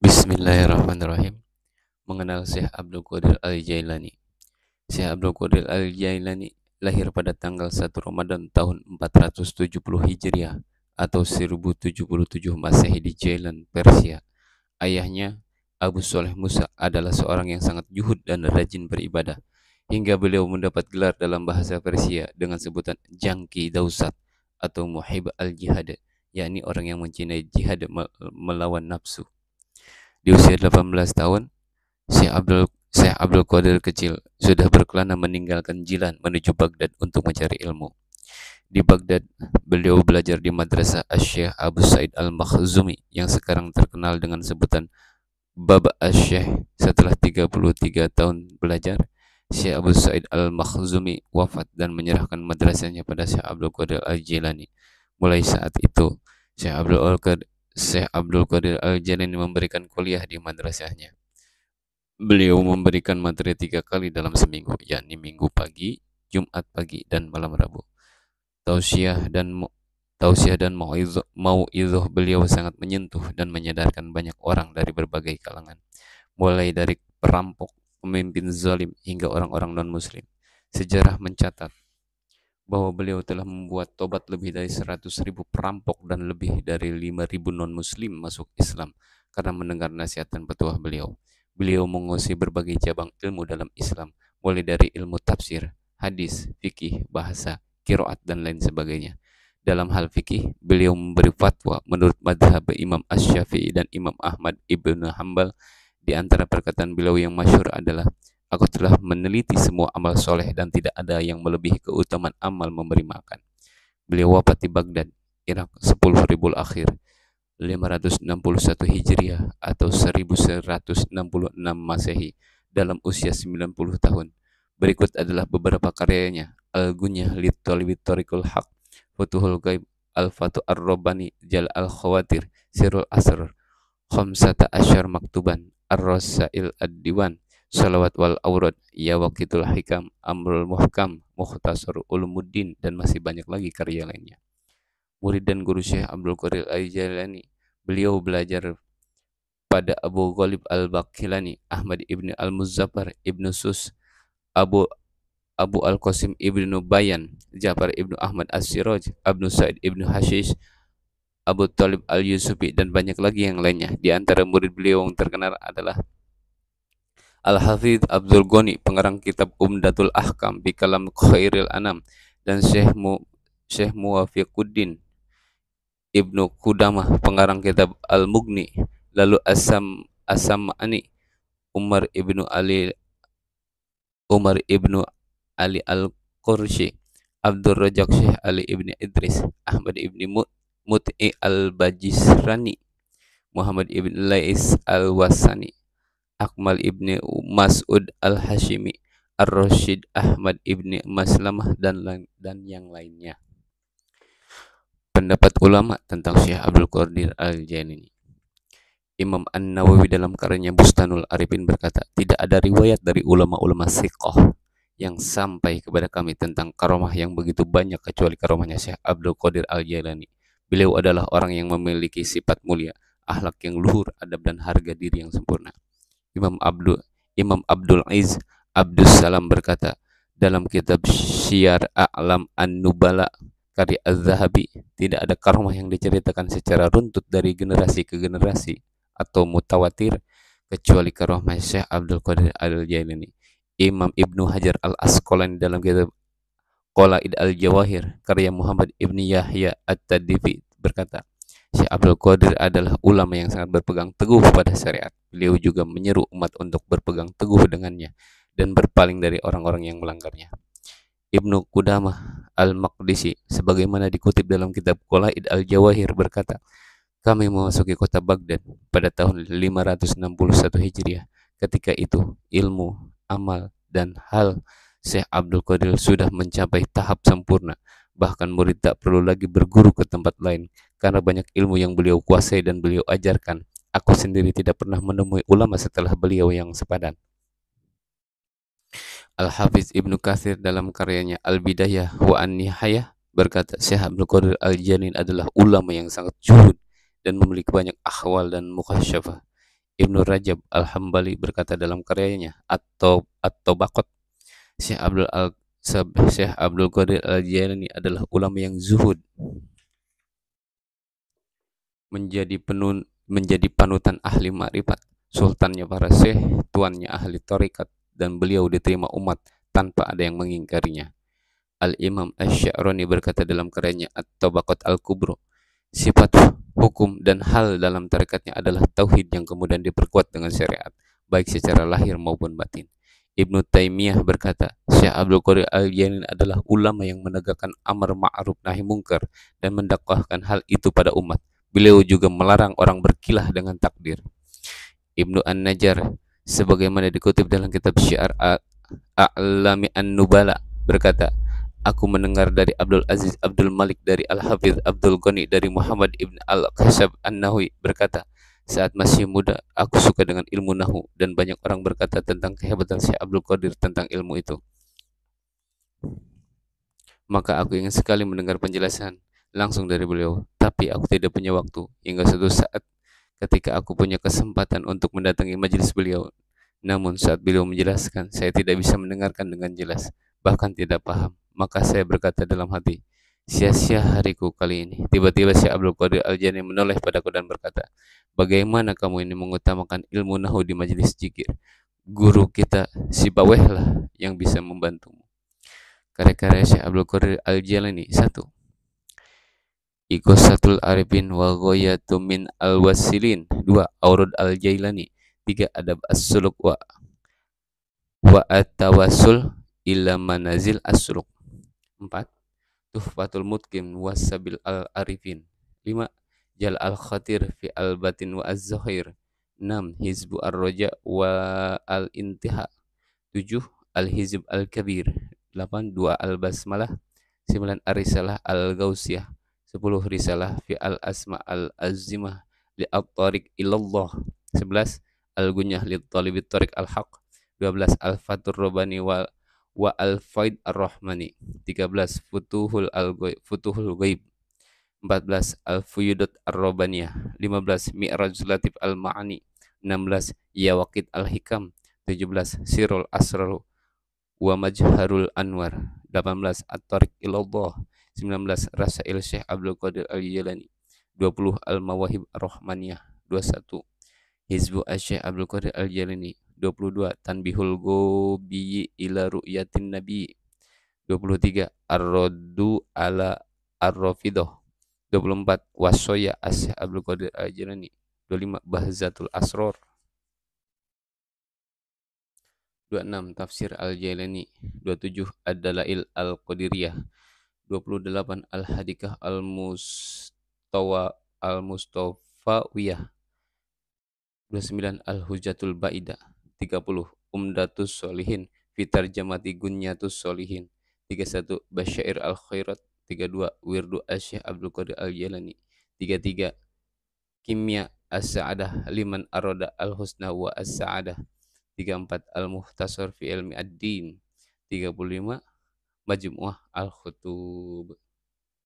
Bismillahirrahmanirrahim. Mengenal Syekh Abdul Qadir Al-Jailani. Syekh Abdul Qadir Al-Jailani lahir pada tanggal 1 Ramadan tahun 470 Hijriah atau 1077 Masehi di Jailan, Persia. Ayahnya, Abu Soleh Musa, adalah seorang yang sangat juhud dan rajin beribadah, hingga beliau mendapat gelar dalam bahasa Persia dengan sebutan Jangki Dausat atau Muhib al-Jihad, yakni orang yang mencintai jihad melawan nafsu. Di usia 18 tahun, Syekh Abdul Qadir kecil sudah berkelana meninggalkan Jilan menuju Baghdad untuk mencari ilmu. Di Baghdad, beliau belajar di Madrasah Asy-Syaikh Abu Sa'id Al-Makhzumi yang sekarang terkenal dengan sebutan Baba Asy-Syaikh. Setelah 33 tahun belajar, Syekh Abu Sa'id Al-Makhzumi wafat dan menyerahkan madrasahnya pada Syekh Abdul Qadir Al-Jilani. Mulai saat itu, Syekh Abdul Qadir Al-Jilani memberikan kuliah di madrasahnya. Beliau memberikan materi 3 kali dalam seminggu, yakni Minggu pagi, Jumat pagi, dan malam Rabu. Tausiah dan mau'idhah beliau sangat menyentuh dan menyadarkan banyak orang dari berbagai kalangan, mulai dari perampok, pemimpin zalim, hingga orang-orang non-muslim. Sejarah mencatat bahwa beliau telah membuat tobat lebih dari 100.000 perampok dan lebih dari 5.000 non-muslim masuk Islam karena mendengar nasihat dan petuah beliau. Beliau menguasai berbagai cabang ilmu dalam Islam, mulai dari ilmu tafsir, hadis, fikih, bahasa, qiraat, dan lain sebagainya. Dalam hal fikih, beliau memberi fatwa menurut madhab Imam Asy-Syafi'i dan Imam Ahmad ibnu Hanbal. Di antara perkataan beliau yang masyhur adalah, "Aku telah meneliti semua amal soleh dan tidak ada yang melebihi keutamaan amal memberi makan." Beliau wafat di Baghdad, Irak, 10 Rabiul Akhir 561 Hijriah atau 1166 Masehi dalam usia 90 tahun. Berikut adalah beberapa karyanya: Al-Gunyah Lit-Talibit Thariqul Haq, Futuhul Ghaib, Al-Fatu Ar-Rabbani, Jal Al-Khawatir, Sirul Asr, Khamsata Asyar Maktuban, Ar-Rasail Ad-Diwan, Salawat wal Aurad, Yawaqitul Hikam, Amrul Muhkam, Mukhtasar Ulumuddin, dan masih banyak lagi karya lainnya. Murid dan guru Syekh Abdul Qadir Al-Jailani, beliau belajar pada Abu Ghalib Al-Baqilani, Ahmad ibn Al-Muzaffar ibn Sus, Abu Al-Qasim ibnu Bayan, Ja'far ibnu Ahmad As-Siraj, Abnu Sa'id ibnu Hashish, Abu Talib Al-Yusufi, dan banyak lagi yang lainnya. Di antara murid beliau yang terkenal adalah Al-Hafidh Abdul Ghani, pengarang kitab Umdatul Ahkam bi Kalam Khairil Anam, dan Syekh Muwafiquddin Ibnu Qudamah, pengarang kitab Al-Mughni. Lalu As-Sam'ani, Umar ibnu Ali Al-Qurshi, Abdul Razak Syekh Ali ibni Idris, Ahmad ibni Mut'i Al-Bajisrani, Muhammad ibn Lais Al-Wasani, Akmal ibni Mas'ud Al-Hashimi, Ar-Rashid Ahmad ibni Maslamah, dan yang lainnya. Pendapat ulama tentang Syekh Abdul Qadir Al-Jailani. Imam An-Nawawi dalam karyanya Bustanul Arifin berkata, tidak ada riwayat dari ulama-ulama siqah yang sampai kepada kami tentang karomah yang begitu banyak kecuali karomahnya Syekh Abdul Qadir Al-Jailani. Beliau adalah orang yang memiliki sifat mulia, akhlak yang luhur, adab, dan harga diri yang sempurna. Imam Abdul Aziz Abdus Salam berkata dalam kitab Syiar A'lam An-Nubala karya Az-Zahabi, tidak ada karomah yang diceritakan secara runtut dari generasi ke generasi atau mutawatir kecuali karomah Syekh Abdul Qadir Al-Jailani. Imam Ibnu Hajar Al-Asqalani dalam kitab Qalaid Al-Jawahir karya Muhammad Ibni Yahya At-Tadifi berkata, Syekh Abdul Qadir adalah ulama yang sangat berpegang teguh pada syariat. Beliau juga menyeru umat untuk berpegang teguh dengannya dan berpaling dari orang-orang yang melanggarnya. Ibnu Qudamah Al-Maqdisi sebagaimana dikutip dalam kitab Qalaid Al-Jawahir berkata, kami memasuki kota Baghdad pada tahun 561 Hijriah. Ketika itu ilmu, amal, dan hal Syekh Abdul Qadir sudah mencapai tahap sempurna. Bahkan murid tak perlu lagi berguru ke tempat lain karena banyak ilmu yang beliau kuasai dan beliau ajarkan. Aku sendiri tidak pernah menemui ulama setelah beliau yang sepadan. Al-Hafiz Ibnu Katsir dalam karyanya Al-Bidayah wa An-Nihayah berkata, Syekh Abdul Qadir Al-Jailani adalah ulama yang sangat zuhud dan memiliki banyak akhwal dan mukhasyafah. Ibnu Rajab Al-Hambali berkata dalam karyanya atau At-Tabaqat, Syekh Abdul Al Syekh Abdul Qadir Al-Jailani adalah ulama yang zuhud, menjadi panutan ahli makrifat, sultannya para syekh, tuannya ahli tarekat, dan beliau diterima umat tanpa ada yang mengingkarinya. Al-Imam Asy-Sya'rani berkata dalam karyanya At-Tabaqat Al-Kubra, sifat hukum dan hal dalam tarekatnya adalah tauhid yang kemudian diperkuat dengan syariat, baik secara lahir maupun batin. Ibnu Taimiyah berkata, Syekh Abdul Qadir Al-Jailani adalah ulama yang menegakkan amar ma'ruf nahi mungkar dan mendakwahkan hal itu pada umat. Beliau juga melarang orang berkilah dengan takdir. Ibnu An-Najjar sebagaimana dikutip dalam kitab Syiar A'lami An-Nubala berkata, aku mendengar dari Abdul Aziz Abdul Malik dari Al-Hafidh Abdul Ghani dari Muhammad ibn Al-Qasab An-Nahwi berkata, saat masih muda aku suka dengan ilmu nahu dan banyak orang berkata tentang kehebatan Syekh Abdul Qadir tentang ilmu itu. Maka aku ingin sekali mendengar penjelasan langsung dari beliau, tapi aku tidak punya waktu. Hingga suatu saat ketika aku punya kesempatan untuk mendatangi majelis beliau, namun saat beliau menjelaskan, saya tidak bisa mendengarkan dengan jelas, bahkan tidak paham. Maka saya berkata dalam hati, sia-sia hariku kali ini. Tiba-tiba Syekh Abdul Qadir Al-Jailani menoleh padaku dan berkata, bagaimana kamu ini mengutamakan ilmu nahu di majelis zikir? Guru kita si Bawehlah yang bisa membantumu. Karya-karya Syekh Abdul Qadir Al-Jailani: 1. Iqosatul Arifin wa Ghoyatu min Al-Wasilin. 2. Aurud Al-Jailani. 3. Adab As-Suluk wa At-Tawassul ila Manazil As-Suluk. 4. Tuhfatul Mutqin wa Sabil Al-Arifin. 5. Jal Al-Khatir fi Al-Batin wa Az-Zahir. 6. Hizbu Ar-Raja wa Al-Intiha. 7. Al-Hizb Al-Kabir. 8. Dua Al-Basmalah. 9. Ar-Risalah Al-Gausiyah. 10. Risalah fi Al-Asma Al-Azimah li At-Tariq Ilallah. 11. Al-Gunyah li Talibit Tariq Al-Haq. 12. Al-Fatur Rabbani wa Al-Faid Ar-Rahmani. 13. Futuhul Ghaib. 14. Al-Fuyudat Ar-Rabbaniyah. 15. Mi'raj Latif Al-Ma'ani. 16. Yawaqid Al-Hikam. 17. Sirul Asrar wa Majharul Anwar. 18. At-Tariq Ilallah. 19. Rasail Syekh Abdul Qadir Al-Jailani. 20. Al-Mawahib Ar-Rahmaniyah. 21. Hizbu Syekh Abdul Qadir Al-Jailani. 22. Tanbihul Gobiyi ila Ru'yatin Nabi. 23. Ar-Raddu ala Ar-Rafidah. 24. Wasoya Syekh Abdul Qadir Al-Jailani. 25. Bahzatul Asrar. 26. Tafsir Al-Jailani. 27. Ad-Dalail Al-Qadiriyah. 28. Al-Hadikah Al-Mustafawiyah. 29. Al-Hujatul Baidah. 30. Umdatus Solihin Fitar Jamati Gunyatus Solihin. 31. Basyair Al-Khairat. 32. Wirdu Syekh Abdul Qadir Al-Jailani. 33. Kimya As-Sa'adah Liman Arada Al-Husna wa As-Sa'adah. 34. Al-Muhtasar fi Ilmi Ad-Din. 35. Majmu'ah Al-Khutub.